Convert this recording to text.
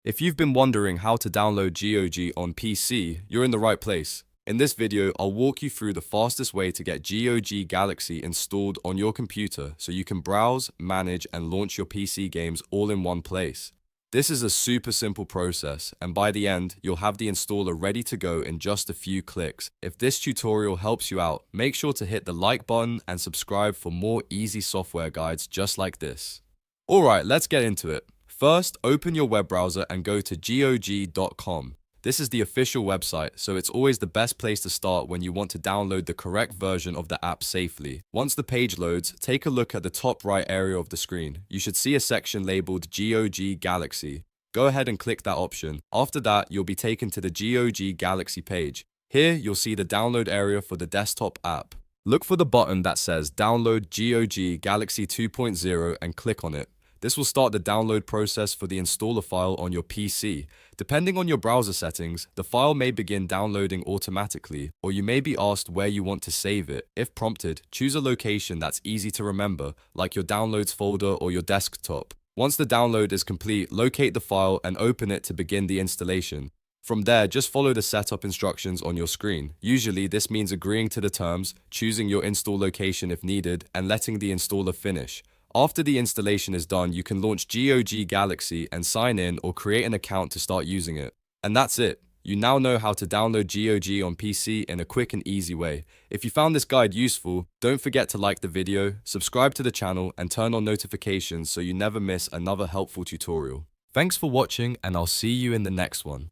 If you've been wondering how to download GOG on PC, you're in the right place. In this video, I'll walk you through the fastest way to get GOG Galaxy installed on your computer so you can browse, manage, and launch your PC games all in one place. This is a super simple process, and by the end, you'll have the installer ready to go in just a few clicks. If this tutorial helps you out, make sure to hit the like button and subscribe for more easy software guides just like this. Alright, let's get into it. First, open your web browser and go to GOG.com. This is the official website, so it's always the best place to start when you want to download the correct version of the app safely. Once the page loads, take a look at the top right area of the screen. You should see a section labeled GOG Galaxy. Go ahead and click that option. After that, you'll be taken to the GOG Galaxy page. Here, you'll see the download area for the desktop app. Look for the button that says Download GOG Galaxy 2.0 and click on it. This will start the download process for the installer file on your PC. Depending on your browser settings, the file may begin downloading automatically, or you may be asked where you want to save it. If prompted, choose a location that's easy to remember, like your downloads folder or your desktop. Once the download is complete, locate the file and open it to begin the installation. From there, just follow the setup instructions on your screen. Usually, this means agreeing to the terms, choosing your install location if needed, and letting the installer finish. After the installation is done, you can launch GOG Galaxy and sign in or create an account to start using it. And that's it. You now know how to download GOG on PC in a quick and easy way. If you found this guide useful, don't forget to like the video, subscribe to the channel, and turn on notifications so you never miss another helpful tutorial. Thanks for watching, and I'll see you in the next one.